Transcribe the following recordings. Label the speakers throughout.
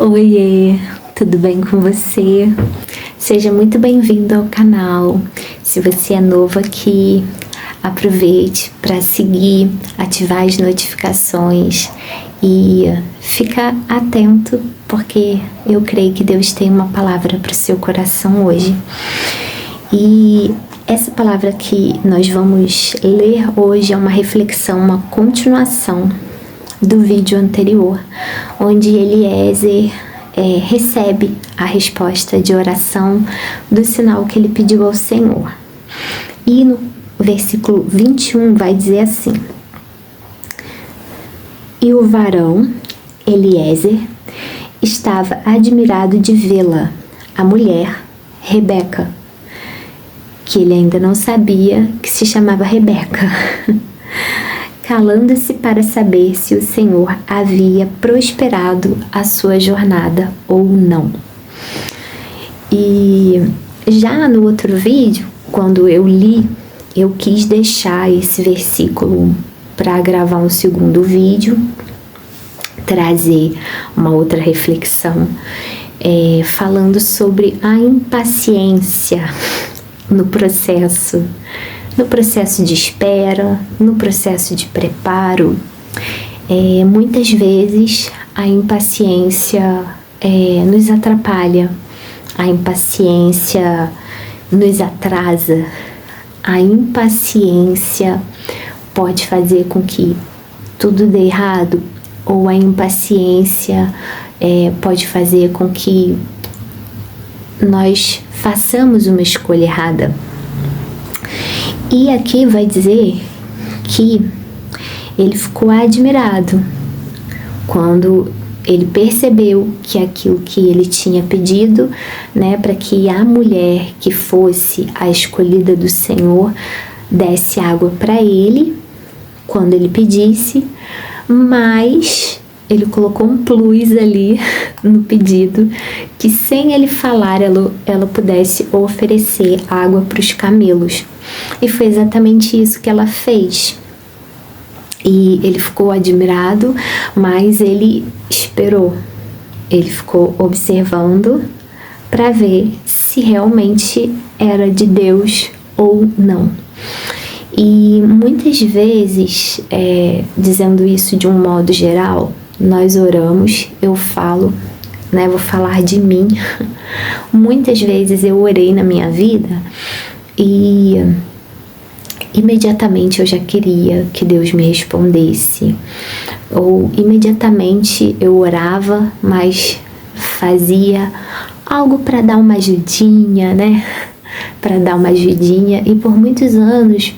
Speaker 1: Oiê, tudo bem com você? Seja muito bem-vindo ao canal. Se você é novo aqui, aproveite para seguir, ativar as notificações e ficar atento, porque eu creio que Deus tem uma palavra para o seu coração hoje. E essa palavra que nós vamos ler hoje é uma reflexão, uma continuação do vídeo anterior, onde Eliezer recebe a resposta de oração do sinal que ele pediu ao Senhor. E no versículo 21 vai dizer assim: E o varão, Eliezer, estava admirado de vê-la, a mulher, Rebeca, que ele ainda não sabia que se chamava Rebeca, calando-se para saber se o Senhor havia prosperado a sua jornada ou não. E já no outro vídeo, quando eu li, eu quis deixar esse versículo para gravar um segundo vídeo, trazer uma outra reflexão, falando sobre a impaciência no processo de espera, no processo de preparo. Muitas vezes a impaciência nos atrapalha, a impaciência nos atrasa, a impaciência pode fazer com que tudo dê errado, ou a impaciência pode fazer com que nós façamos uma escolha errada. E aqui vai dizer que ele ficou admirado quando ele percebeu que aquilo que ele tinha pedido, para que a mulher que fosse a escolhida do Senhor desse água para ele quando ele pedisse, mas ele colocou um plus ali no pedido, que sem ele falar ela pudesse oferecer água para os camelos. E foi exatamente isso que ela fez. E ele ficou admirado, mas ele esperou. Ele ficou observando para ver se realmente era de Deus ou não. E muitas vezes, dizendo isso de um modo geral, nós oramos, eu falo, vou falar de mim. Muitas vezes eu orei na minha vida e imediatamente eu já queria que Deus me respondesse, ou imediatamente eu orava, mas fazia algo para dar uma ajudinha, para dar uma ajudinha. E por muitos anos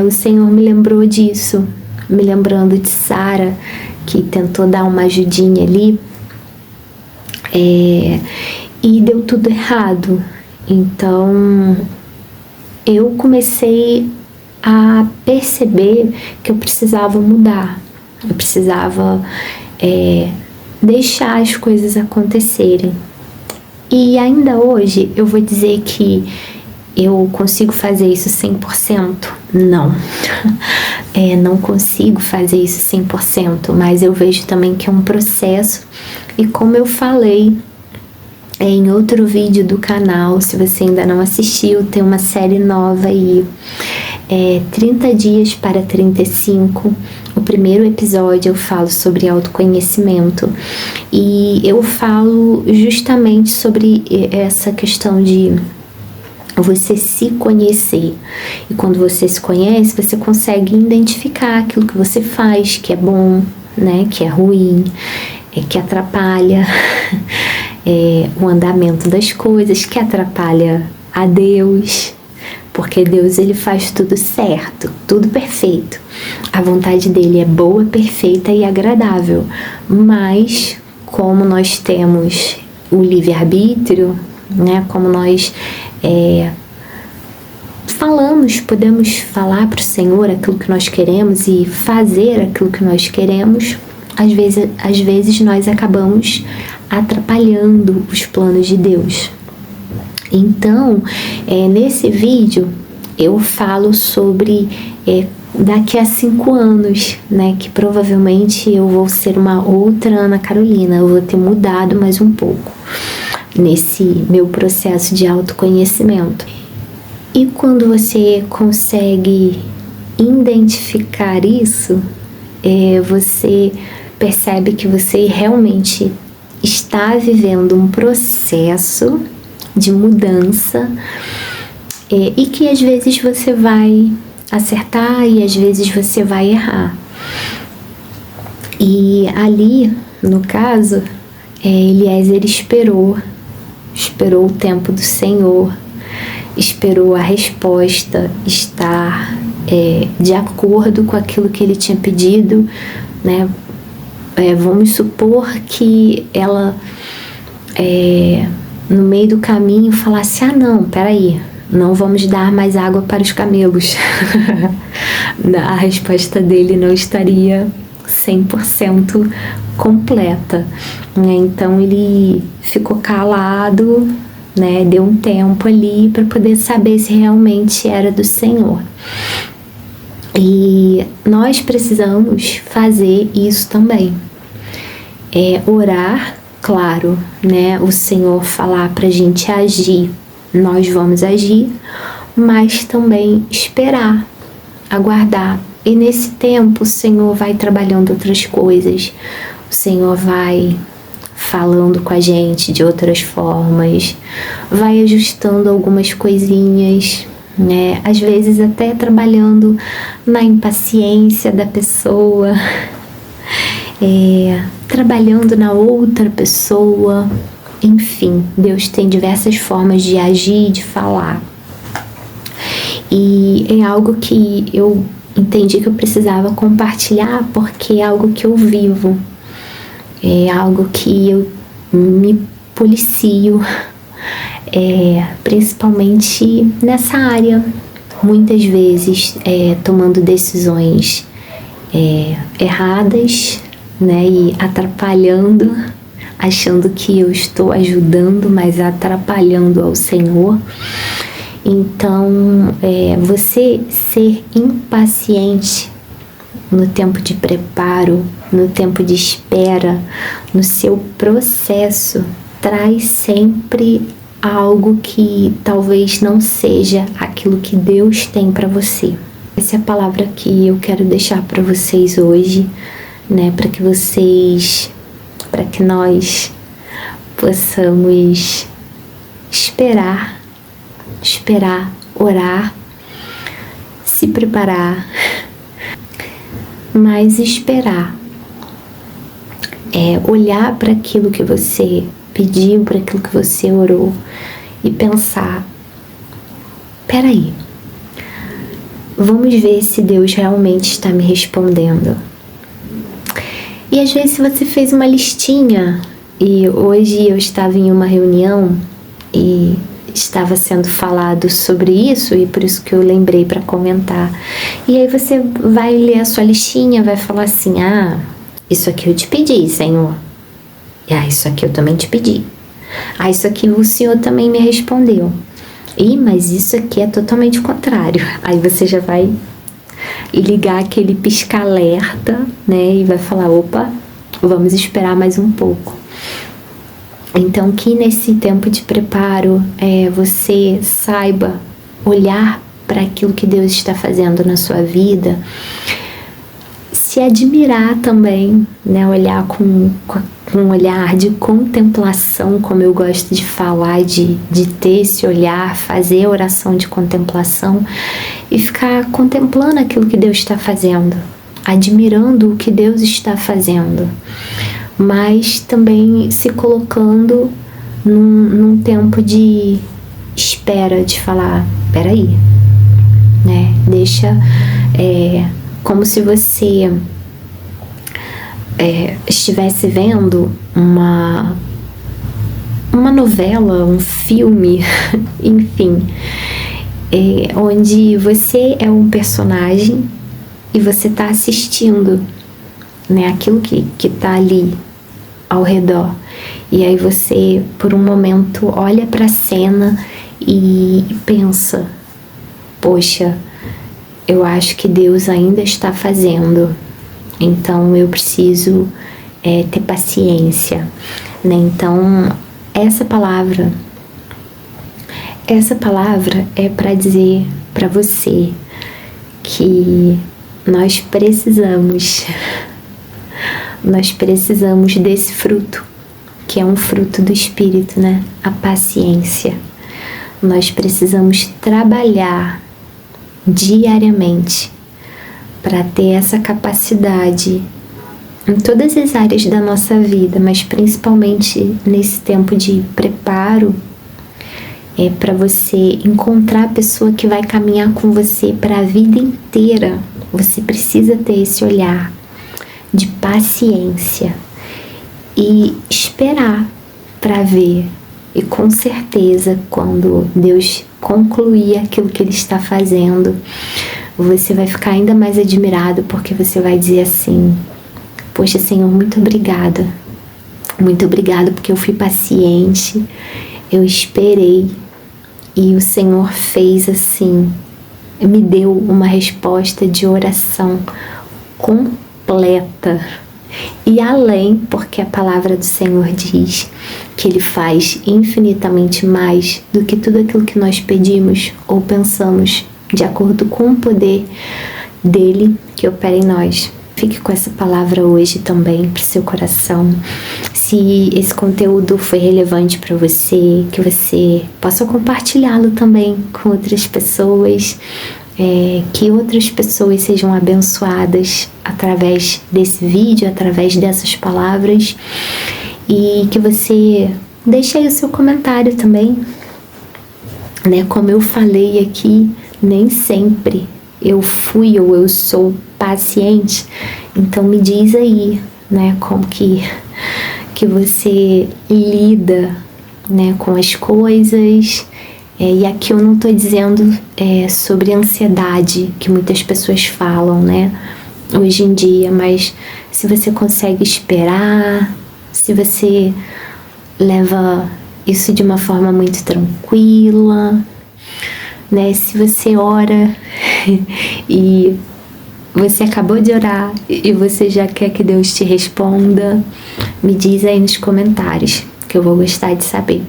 Speaker 1: o Senhor me lembrou disso, me lembrando de Sara, que tentou dar uma ajudinha ali, e deu tudo errado. Então eu comecei a perceber que eu precisava mudar, eu precisava deixar as coisas acontecerem. E ainda hoje eu vou dizer que eu consigo fazer isso 100%? Não. Não consigo fazer isso 100%, mas eu vejo também que é um processo. E como eu falei em outro vídeo do canal, se você ainda não assistiu, tem uma série nova aí, 30 dias para 35. O primeiro episódio eu falo sobre autoconhecimento, e eu falo justamente sobre essa questão de você se conhecer. E quando você se conhece, você consegue identificar aquilo que você faz, que é bom, que é ruim, que atrapalha o andamento das coisas, que atrapalha a Deus, porque Deus, ele faz tudo certo, tudo perfeito. A vontade dele é boa, perfeita e agradável, mas como nós temos o livre-arbítrio, como nós podemos falar para o Senhor aquilo que nós queremos e fazer aquilo que nós queremos, às vezes nós acabamos atrapalhando os planos de Deus. Então, nesse vídeo eu falo sobre daqui a 5 anos, né, que provavelmente eu vou ser uma outra Ana Carolina, eu vou ter mudado mais um pouco nesse meu processo de autoconhecimento. E quando você consegue identificar isso, você percebe que você realmente está vivendo um processo de mudança, e que às vezes você vai acertar e às vezes você vai errar. E ali, no caso, Eliezer esperou o tempo do Senhor, esperou a resposta estar de acordo com aquilo que ele tinha pedido, né? Vamos supor que ela no meio do caminho falasse: não, peraí, não vamos dar mais água para os camelos. A resposta dele não estaria 100% completa, né? Então ele ficou calado, né? Deu um tempo ali para poder saber se realmente era do Senhor. E nós precisamos fazer isso também. Orar, claro, né? O Senhor falar pra gente agir, nós vamos agir, mas também esperar, aguardar. E nesse tempo o Senhor vai trabalhando outras coisas, o Senhor vai falando com a gente de outras formas, vai ajustando algumas coisinhas, né? Às vezes até trabalhando na impaciência da pessoa, trabalhando na outra pessoa. Enfim, Deus tem diversas formas de agir, de falar. E é algo que eu entendi que eu precisava compartilhar, porque é algo que eu vivo, é algo que eu me policio, principalmente nessa área, muitas vezes tomando decisões erradas, né, e atrapalhando, achando que eu estou ajudando, mas atrapalhando ao Senhor. Então, você ser impaciente no tempo de preparo, no tempo de espera, no seu processo, traz sempre algo que talvez não seja aquilo que Deus tem para você. Essa é a palavra que eu quero deixar para vocês hoje, né, para que nós possamos esperar, orar, se preparar, mas esperar, olhar para aquilo que você pediu, para aquilo que você orou e pensar: peraí, vamos ver se Deus realmente está me respondendo. E às vezes você fez uma listinha, e hoje eu estava em uma reunião e estava sendo falado sobre isso, e por isso que eu lembrei para comentar. E aí você vai ler a sua listinha, vai falar assim: isso aqui eu te pedi, Senhor. Isso aqui eu também te pedi. Isso aqui o Senhor também me respondeu. Mas isso aqui é totalmente contrário. Aí você já vai ligar aquele pisca-alerta, né? E vai falar: opa, vamos esperar mais um pouco. Então, que nesse tempo de preparo, você saiba olhar para aquilo que Deus está fazendo na sua vida, se admirar também, né? Olhar com um olhar de contemplação, como eu gosto de falar, de ter esse olhar, fazer oração de contemplação e ficar contemplando aquilo que Deus está fazendo, admirando o que Deus está fazendo, mas também se colocando num tempo de espera, de falar: peraí, né? Deixa, como se você estivesse vendo uma novela, um filme, enfim, onde você é um personagem e você está assistindo, né, aquilo que está ali ao redor. E aí você, por um momento, olha para a cena e pensa: poxa, eu acho que Deus ainda está fazendo. Então eu preciso ter paciência, né? Então essa palavra é para dizer para você que nós precisamos desse fruto, que é um fruto do Espírito, né? A paciência. Nós precisamos trabalhar diariamente para ter essa capacidade em todas as áreas da nossa vida, mas principalmente nesse tempo de preparo, para você encontrar a pessoa que vai caminhar com você para a vida inteira. Você precisa ter esse olhar de paciência e esperar para ver. E com certeza, quando Deus concluir aquilo que Ele está fazendo, você vai ficar ainda mais admirado, porque você vai dizer assim: poxa, Senhor, muito obrigada. Muito obrigada porque eu fui paciente, eu esperei e o Senhor fez assim, me deu uma resposta de oração completa. E além, porque a palavra do Senhor diz que Ele faz infinitamente mais do que tudo aquilo que nós pedimos ou pensamos, de acordo com o poder dEle que opera em nós. Fique com essa palavra hoje também para o seu coração. Se esse conteúdo foi relevante para você, que você possa compartilhá-lo também com outras pessoas, que outras pessoas sejam abençoadas através desse vídeo, através dessas palavras, e que você deixe aí o seu comentário também, né? Como eu falei aqui, nem sempre eu fui ou eu sou paciente, então me diz aí, né, como que você lida, né, com as coisas. E aqui eu não estou dizendo sobre ansiedade, que muitas pessoas falam, né, hoje em dia, mas se você consegue esperar, se você leva isso de uma forma muito tranquila, né, se você ora e você acabou de orar e você já quer que Deus te responda, me diz aí nos comentários, que eu vou gostar de saber.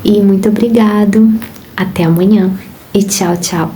Speaker 1: E muito obrigado, até amanhã e tchau, tchau.